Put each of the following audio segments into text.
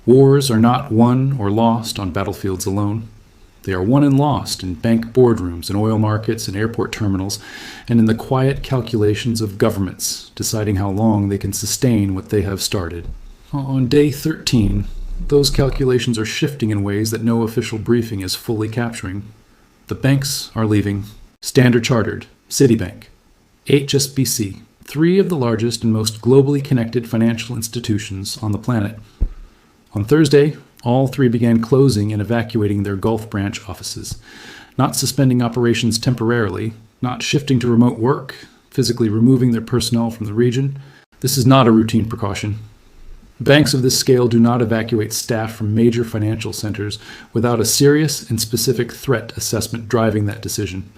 Wars are not won or lost on battlefields alone. They are won and lost in bank boardrooms, in oil markets, and airport terminals, and in the quiet calculations of governments deciding how long they can sustain what they have started. On day 13, those calculations are shifting in ways that no official briefing is fully capturing. The banks are leaving. Standard Chartered, Citibank, HSBC, three of the largest and most globally connected financial institutions on the planet. On Thursday, all three began closing and evacuating their Gulf branch offices, not suspending operations temporarily, not shifting to remote work, physically removing their personnel from the region. This is not a routine precaution. Banks of this scale do not evacuate staff from major financial centers without a serious and specific threat assessment driving that decision.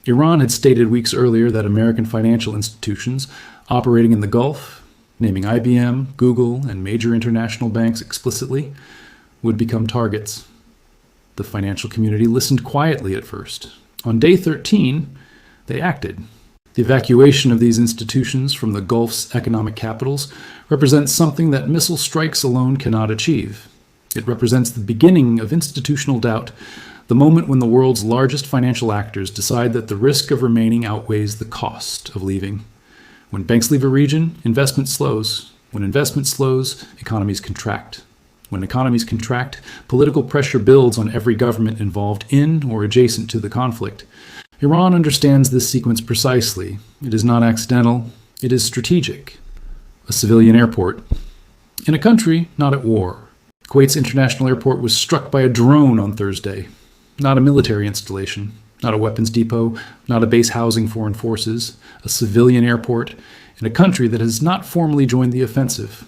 Iran had stated weeks earlier that American financial institutions operating in the Gulf, naming IBM, Google, and major international banks explicitly, would become targets. The financial community listened quietly at first. On day 13, they acted. The evacuation of these institutions from the Gulf's economic capitals represents something that missile strikes alone cannot achieve. It represents the beginning of institutional doubt, the moment when the world's largest financial actors decide that the risk of remaining outweighs the cost of leaving. When banks leave a region, investment slows. When investment slows, economies contract. When economies contract, political pressure builds on every government involved in or adjacent to the conflict. Iran understands this sequence precisely. It is not accidental. It is strategic. A civilian airport. In a country not at war. Kuwait's international airport was struck by a drone on Thursday. Not a military installation. Not a weapons depot. Not a base housing foreign forces. A civilian airport in a country that has not formally joined the offensive.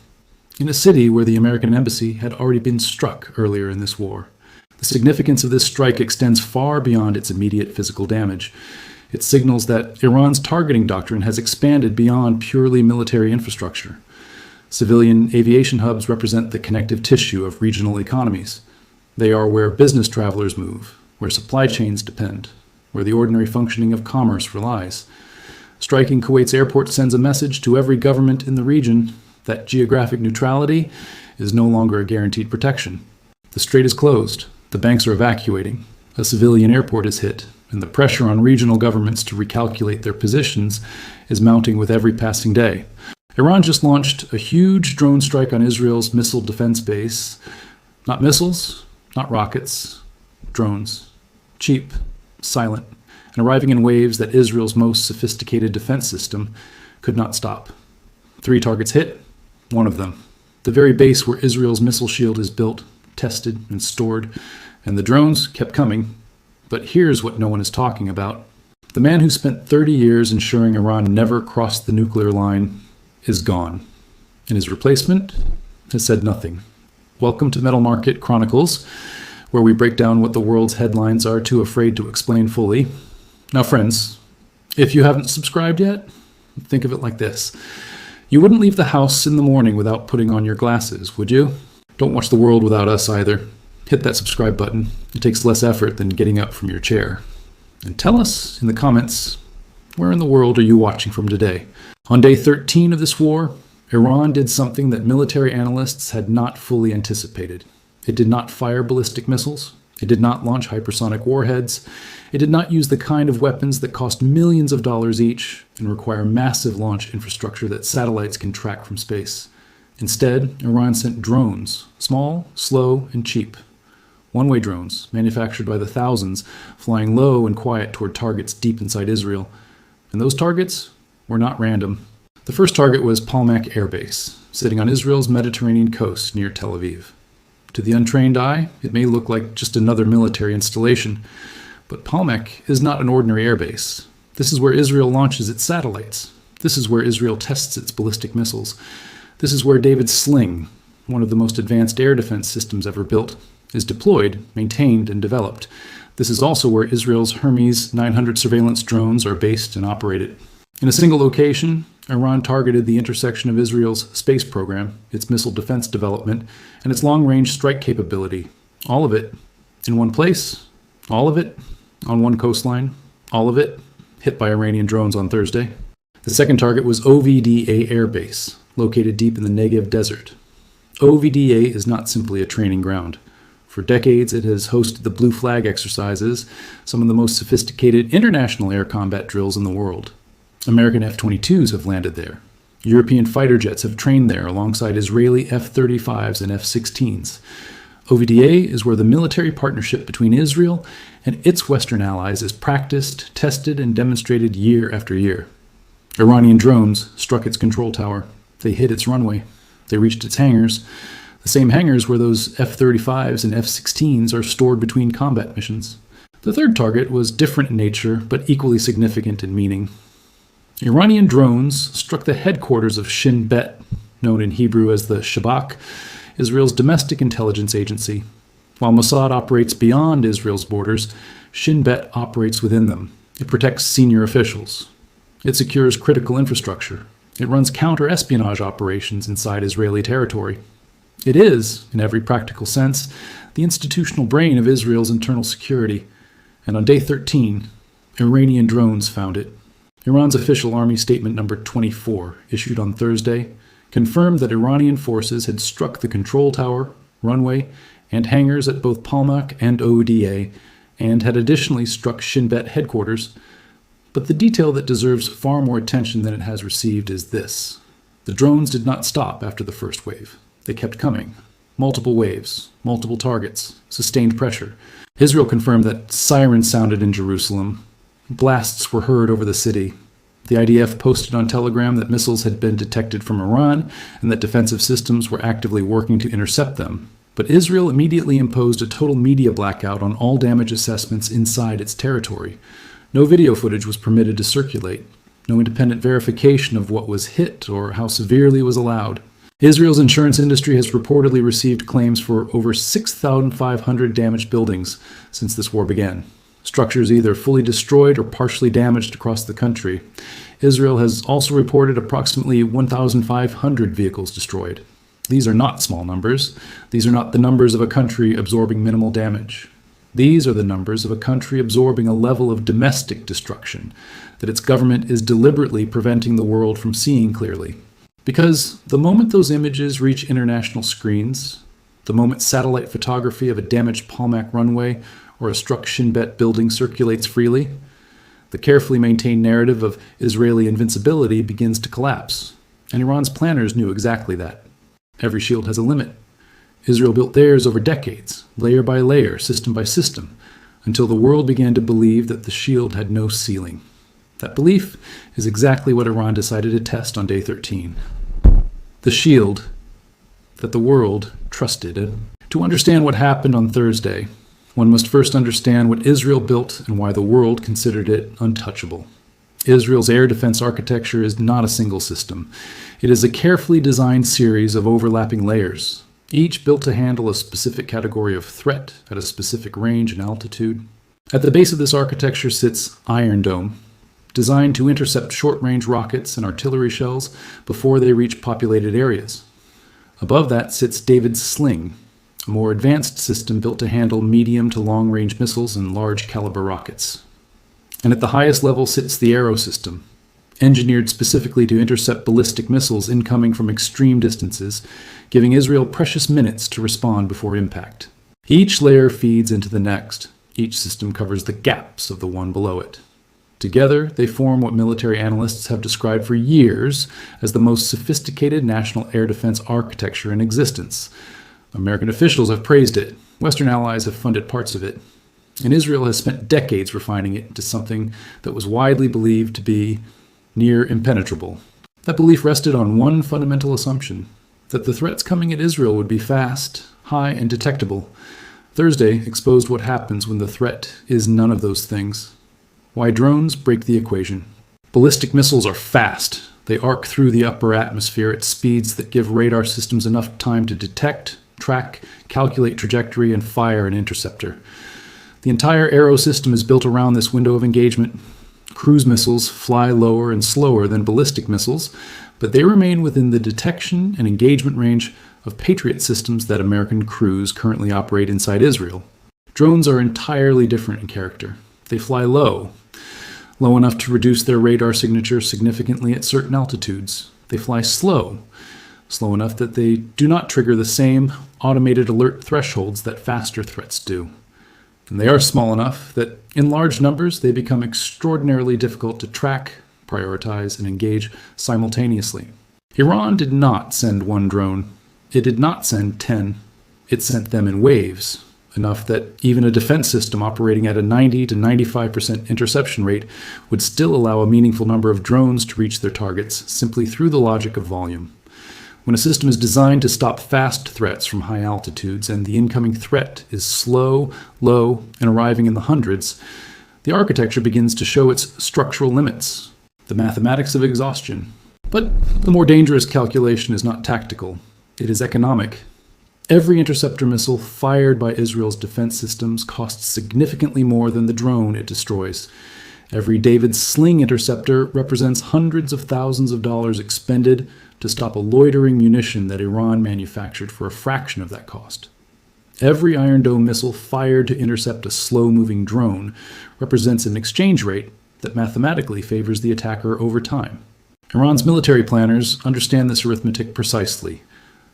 In a city where the American embassy had already been struck earlier in this war. The significance of this strike extends far beyond its immediate physical damage. It signals that Iran's targeting doctrine has expanded beyond purely military infrastructure. Civilian aviation hubs represent the connective tissue of regional economies. They are where business travelers move, where supply chains depend, where the ordinary functioning of commerce relies. Striking Kuwait's airport sends a message to every government in the region that geographic neutrality is no longer a guaranteed protection. The strait is closed. The banks are evacuating. A civilian airport is hit, and the pressure on regional governments to recalculate their positions is mounting with every passing day. Iran just launched a huge drone strike on Israel's missile defense base. Not missiles, not rockets, drones. Cheap, silent, and arriving in waves that Israel's most sophisticated defense system could not stop. 3 targets hit, 1 of them. The very base where Israel's missile shield is built, tested, and stored, and the drones kept coming. But here's what no one is talking about. The man who spent 30 years ensuring Iran never crossed the nuclear line is gone, and his replacement has said nothing. Welcome to Metal Market Chronicles, where we break down what the world's headlines are too afraid to explain fully. Now, friends, if you haven't subscribed yet, think of it like this. You wouldn't leave the house in the morning without putting on your glasses, would you? Don't watch the world without us either. Hit that subscribe button. It takes less effort than getting up from your chair. And tell us in the comments, where in the world are you watching from today? On day 13 of this war, Iran did something that military analysts had not fully anticipated. It did not fire ballistic missiles. It did not launch hypersonic warheads. It did not use the kind of weapons that cost millions of dollars each and require massive launch infrastructure that satellites can track from space. Instead, Iran sent drones, small, slow, and cheap. One-way drones, manufactured by the thousands, flying low and quiet toward targets deep inside Israel. And those targets were not random. The first target was Palmach Air Base, sitting on Israel's Mediterranean coast near Tel Aviv. To the untrained eye, it may look like just another military installation, but Palmach is not an ordinary airbase. This is where Israel launches its satellites. This is where Israel tests its ballistic missiles. This is where David's Sling, one of the most advanced air defense systems ever built, is deployed, maintained, and developed. This is also where Israel's Hermes 900 surveillance drones are based and operated. In a single location, Iran targeted the intersection of Israel's space program, its missile defense development, and its long-range strike capability. All of it in one place, all of it on one coastline, all of it hit by Iranian drones on Thursday. The second target was OVDA Air Base, located deep in the Negev Desert. OVDA is not simply a training ground. For decades, it has hosted the Blue Flag exercises, some of the most sophisticated international air combat drills in the world. American F-22s have landed there. European fighter jets have trained there alongside Israeli F-35s and F-16s. OVDA is where the military partnership between Israel and its Western allies is practiced, tested, and demonstrated year after year. Iranian drones struck its control tower. They hit its runway. They reached its hangars, the same hangars where those F-35s and F-16s are stored between combat missions. The third target was different in nature, but equally significant in meaning. Iranian drones struck the headquarters of Shin Bet, known in Hebrew as the Shabak, Israel's domestic intelligence agency. While Mossad operates beyond Israel's borders, Shin Bet operates within them. It protects senior officials. It secures critical infrastructure. It runs counter-espionage operations inside Israeli territory. It is, in every practical sense, the institutional brain of Israel's internal security. And on day 13, Iranian drones found it. Iran's official army statement number 24, issued on Thursday, confirmed that Iranian forces had struck the control tower, runway, and hangars at both Palmach and ODA, and had additionally struck Shin Bet headquarters. But the detail that deserves far more attention than it has received is this. The drones did not stop after the first wave. They kept coming. Multiple waves, multiple targets, sustained pressure. Israel confirmed that sirens sounded in Jerusalem. Blasts were heard over the city. The IDF posted on Telegram that missiles had been detected from Iran and that defensive systems were actively working to intercept them. But Israel immediately imposed a total media blackout on all damage assessments inside its territory. No video footage was permitted to circulate. No independent verification of what was hit or how severely was allowed. Israel's insurance industry has reportedly received claims for over 6,500 damaged buildings since this war began. Structures either fully destroyed or partially damaged across the country. Israel has also reported approximately 1,500 vehicles destroyed. These are not small numbers. These are not the numbers of a country absorbing minimal damage. These are the numbers of a country absorbing a level of domestic destruction that its government is deliberately preventing the world from seeing clearly. Because the moment those images reach international screens, the moment satellite photography of a damaged Palmach runway or a struck Shin Bet building circulates freely, the carefully maintained narrative of Israeli invincibility begins to collapse. And Iran's planners knew exactly that. Every shield has a limit. Israel built theirs over decades, layer by layer, system by system, until the world began to believe that the shield had no ceiling. That belief is exactly what Iran decided to test on day 13. The shield that the world trusted. To understand what happened on Thursday, one must first understand what Israel built and why the world considered it untouchable. Israel's air defense architecture is not a single system. It is a carefully designed series of overlapping layers, each built to handle a specific category of threat at a specific range and altitude. At the base of this architecture sits Iron Dome, designed to intercept short-range rockets and artillery shells before they reach populated areas. Above that sits David's Sling, a more advanced system built to handle medium to long-range missiles and large-caliber rockets. And at the highest level sits the Arrow system, engineered specifically to intercept ballistic missiles incoming from extreme distances, giving Israel precious minutes to respond before impact. Each layer feeds into the next. Each system covers the gaps of the one below it. Together, they form what military analysts have described for years as the most sophisticated national air defense architecture in existence. American officials have praised it. Western allies have funded parts of it. And Israel has spent decades refining it into something that was widely believed to be near impenetrable. That belief rested on one fundamental assumption, that the threats coming at Israel would be fast, high, and detectable. Thursday exposed what happens when the threat is none of those things. Why drones break the equation. Ballistic missiles are fast. They arc through the upper atmosphere at speeds that give radar systems enough time to detect, track, calculate trajectory, and fire an interceptor. The entire Arrow system is built around this window of engagement. Cruise missiles fly lower and slower than ballistic missiles, but they remain within the detection and engagement range of Patriot systems that American crews currently operate inside Israel. Drones are entirely different in character. They fly low enough to reduce their radar signature significantly at certain altitudes. They fly slow slow enough that they do not trigger the same automated alert thresholds that faster threats do. And they are small enough that in large numbers they become extraordinarily difficult to track, prioritize, and engage simultaneously. Iran did not send one drone. It did not send 10. It sent them in waves, enough that even a defense system operating at a 90 to 95% interception rate would still allow a meaningful number of drones to reach their targets simply through the logic of volume. When a system is designed to stop fast threats from high altitudes and the incoming threat is slow, low, and arriving in the hundreds, the architecture begins to show its structural limits, the mathematics of exhaustion. But the more dangerous calculation is not tactical, it is economic. Every interceptor missile fired by Israel's defense systems costs significantly more than the drone it destroys. Every David's Sling interceptor represents hundreds of thousands of dollars expended to stop a loitering munition that Iran manufactured for a fraction of that cost. Every Iron Dome missile fired to intercept a slow-moving drone represents an exchange rate that mathematically favors the attacker over time. Iran's military planners understand this arithmetic precisely.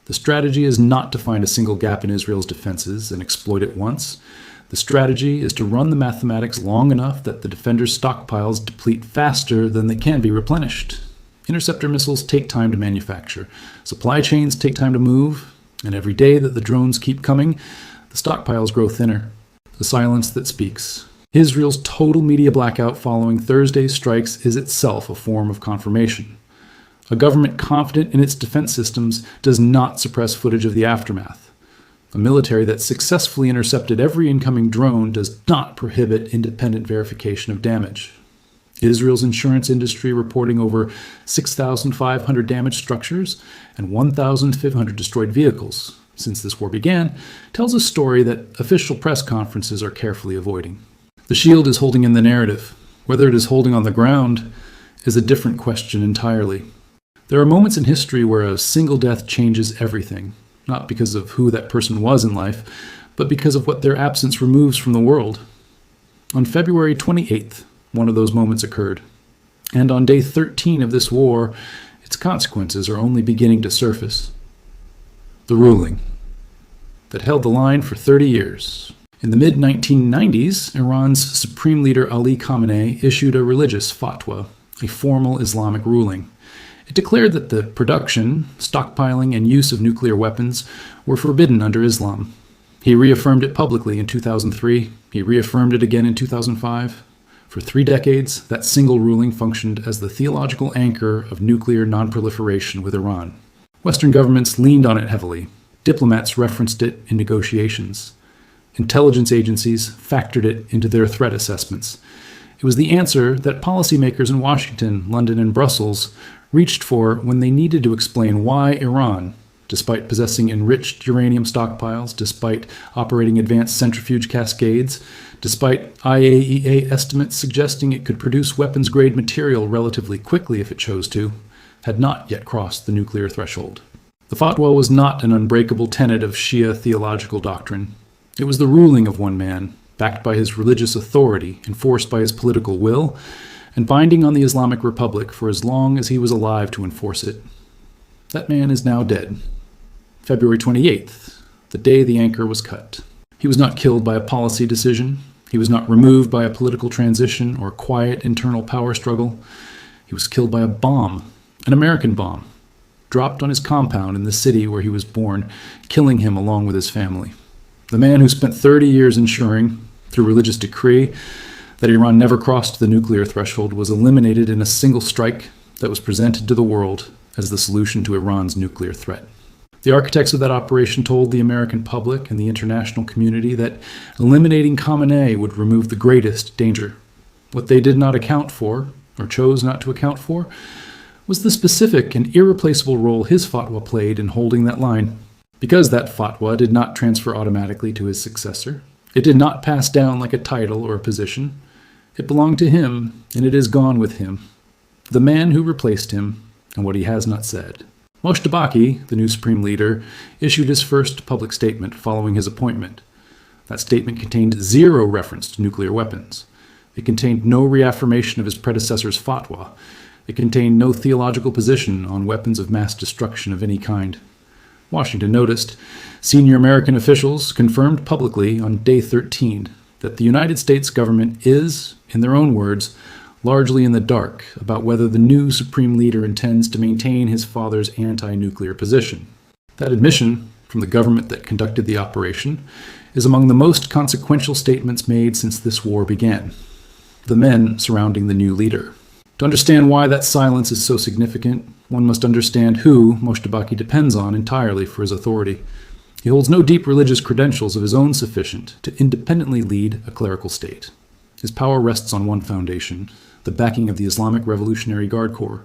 The strategy is not to find a single gap in Israel's defenses and exploit it once. The strategy is to run the mathematics long enough that the defenders' stockpiles deplete faster than they can be replenished. Interceptor missiles take time to manufacture. Supply chains take time to move. And every day that the drones keep coming, the stockpiles grow thinner. The silence that speaks. Israel's total media blackout following Thursday's strikes is itself a form of confirmation. A government confident in its defense systems does not suppress footage of the aftermath. A military that successfully intercepted every incoming drone does not prohibit independent verification of damage. Israel's insurance industry reporting over 6,500 damaged structures and 1,500 destroyed vehicles since this war began tells a story that official press conferences are carefully avoiding. The shield is holding in the narrative. Whether it is holding on the ground is a different question entirely. There are moments in history where a single death changes everything, not because of who that person was in life, but because of what their absence removes from the world. On February 28th, one of those moments occurred. And on day 13 of this war, its consequences are only beginning to surface. The ruling that held the line for 30 years. In the mid-1990s, Iran's Supreme Leader Ali Khamenei issued a religious fatwa, a formal Islamic ruling. It declared that the production, stockpiling, and use of nuclear weapons were forbidden under Islam. He reaffirmed it publicly in 2003. He reaffirmed it again in 2005. For 3 decades, that single ruling functioned as the theological anchor of nuclear nonproliferation with Iran. Western governments leaned on it heavily. Diplomats referenced it in negotiations. Intelligence agencies factored it into their threat assessments. It was the answer that policymakers in Washington, London, and Brussels reached for when they needed to explain why Iran, despite possessing enriched uranium stockpiles, despite operating advanced centrifuge cascades, despite IAEA estimates suggesting it could produce weapons-grade material relatively quickly if it chose to, had not yet crossed the nuclear threshold. The fatwa was not an unbreakable tenet of Shia theological doctrine. It was the ruling of one man, backed by his religious authority, enforced by his political will, and binding on the Islamic Republic for as long as he was alive to enforce it. That man is now dead. February 28th, the day the anchor was cut. He was not killed by a policy decision. He was not removed by a political transition or quiet internal power struggle. He was killed by a bomb, an American bomb, dropped on his compound in the city where he was born, killing him along with his family. The man who spent 30 years ensuring, through religious decree, that Iran never crossed the nuclear threshold was eliminated in a single strike that was presented to the world as the solution to Iran's nuclear threat. The architects of that operation told the American public and the international community that eliminating Khamenei would remove the greatest danger. What they did not account for, or chose not to account for, was the specific and irreplaceable role his fatwa played in holding that line. Because that fatwa did not transfer automatically to his successor, it did not pass down like a title or a position. It belonged to him, and it is gone with him. The man who replaced him, and what he has not said. Moshe Tabaki, the new supreme leader, issued his first public statement following his appointment. That statement contained 0 reference to nuclear weapons. It contained no reaffirmation of his predecessor's fatwa, It contained no theological position on weapons of mass destruction of any kind. Washington noticed. Senior American officials confirmed publicly on day 13 that the United States government is, in their own words, largely in the dark about whether the new supreme leader intends to maintain his father's anti-nuclear position. That admission from the government that conducted the operation is among the most consequential statements made since this war began. The men surrounding the new leader. To understand why that silence is so significant, one must understand who Moshtbaki depends on entirely for his authority. He holds no deep religious credentials of his own sufficient to independently lead a clerical state. His power rests on one foundation, the backing of the Islamic Revolutionary Guard Corps,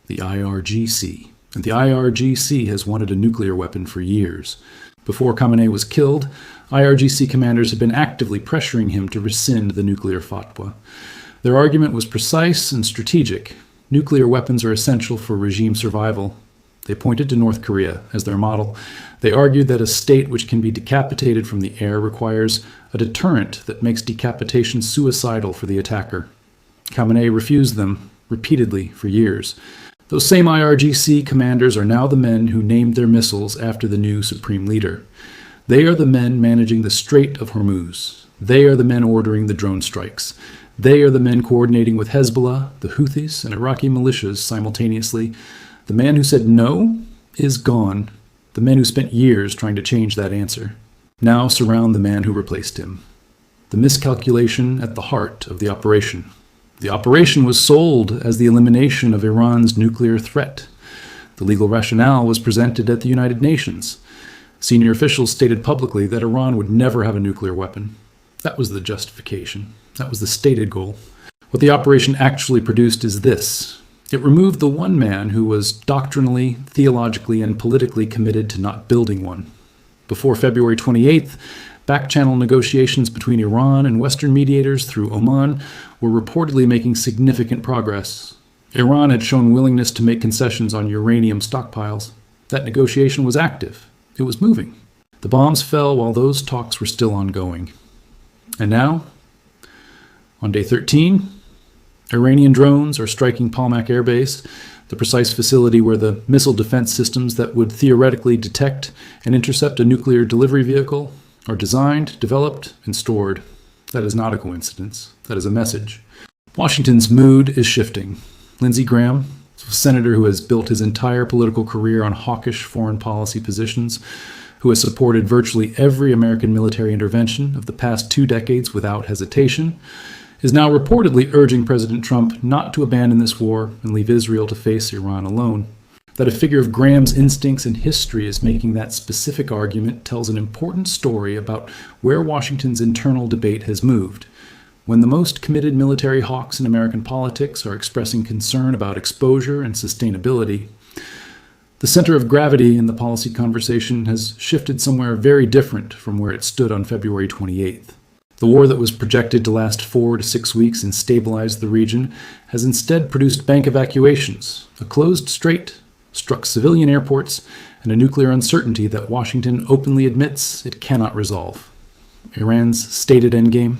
the IRGC. And the IRGC has wanted a nuclear weapon for years. Before Khamenei was killed, IRGC commanders had been actively pressuring him to rescind the nuclear fatwa. Their argument was precise and strategic. Nuclear weapons are essential for regime survival. They pointed to North Korea as their model. They argued that a state which can be decapitated from the air requires a deterrent that makes decapitation suicidal for the attacker. Khamenei refused them repeatedly for years. Those same IRGC commanders are now the men who named their missiles after the new supreme leader. They are the men managing the Strait of Hormuz. They are the men ordering the drone strikes. They are the men coordinating with Hezbollah, the Houthis, and Iraqi militias simultaneously. The man who said no is gone. The men who spent years trying to change that answer now surround the man who replaced him. The miscalculation at the heart of the operation. The operation was sold as the elimination of Iran's nuclear threat. The legal rationale was presented at the United Nations. Senior officials stated publicly that Iran would never have a nuclear weapon. That was the justification. That was the stated goal. What the operation actually produced is this. It removed the one man who was doctrinally, theologically, and politically committed to not building one. Before February 28th, back-channel negotiations between Iran and Western mediators through Oman were reportedly making significant progress. Iran had shown willingness to make concessions on uranium stockpiles. That negotiation was active. It was moving. The bombs fell while those talks were still ongoing. And now, on day 13, Iranian drones are striking Palmak Air Base, the precise facility where the missile defense systems that would theoretically detect and intercept a nuclear delivery vehicle are designed, developed, and stored. That is not a coincidence. That is a message. Washington's mood is shifting. Lindsey Graham, a senator who has built his entire political career on hawkish foreign policy positions, who has supported virtually every American military intervention of the past 2 decades without hesitation, is now reportedly urging President Trump not to abandon this war and leave Israel to face Iran alone. That a figure of Graham's instincts and history is making that specific argument tells an important story about where Washington's internal debate has moved. When the most committed military hawks in American politics are expressing concern about exposure and sustainability, the center of gravity in the policy conversation has shifted somewhere very different from where it stood on February 28th. The war that was projected to last 4 to 6 weeks and stabilize the region has instead produced bank evacuations, a closed strait, struck civilian airports, and a nuclear uncertainty that Washington openly admits it cannot resolve. Iran's stated endgame?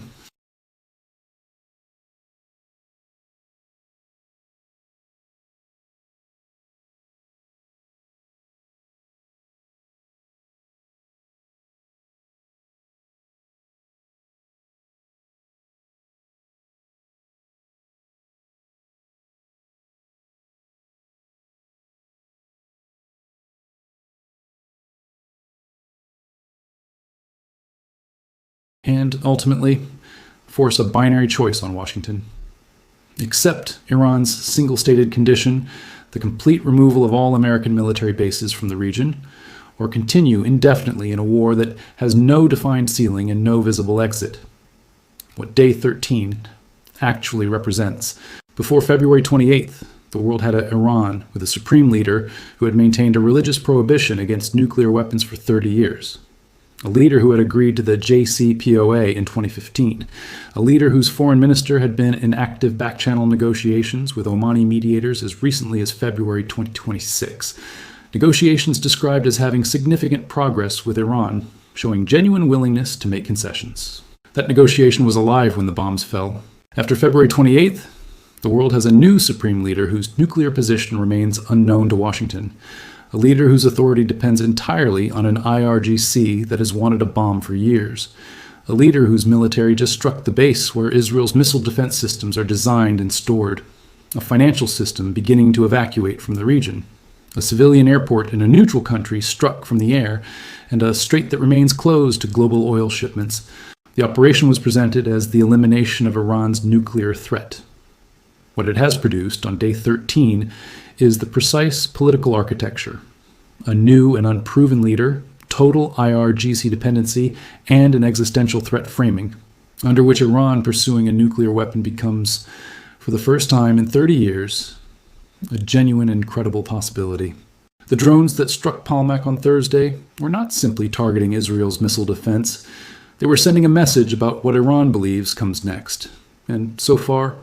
And ultimately, force a binary choice on Washington. Accept Iran's single-stated condition, the complete removal of all American military bases from the region, or continue indefinitely in a war that has no defined ceiling and no visible exit. What Day 13 actually represents. Before February 28th, the world had an Iran with a supreme leader who had maintained a religious prohibition against nuclear weapons for 30 years. A leader who had agreed to the JCPOA in 2015. A leader whose foreign minister had been in active back-channel negotiations with Omani mediators as recently as February 2026. Negotiations described as having significant progress with Iran, showing genuine willingness to make concessions. That negotiation was alive when the bombs fell. After February 28th, The world has a new supreme leader whose nuclear position remains unknown to Washington, a leader whose authority depends entirely on an IRGC that has wanted a bomb for years, a leader whose military just struck the base where Israel's missile defense systems are designed and stored, a financial system beginning to evacuate from the region, a civilian airport in a neutral country struck from the air, and a strait that remains closed to global oil shipments. The operation was presented as the elimination of Iran's nuclear threat. What it has produced on day 13 is the precise political architecture: a new and unproven leader, total IRGC dependency, and an existential threat framing, under which Iran pursuing a nuclear weapon becomes, for the first time in 30 years, a genuine and credible possibility. The drones that struck Palmach on Thursday were not simply targeting Israel's missile defense. They were sending a message about what Iran believes comes next. And so far,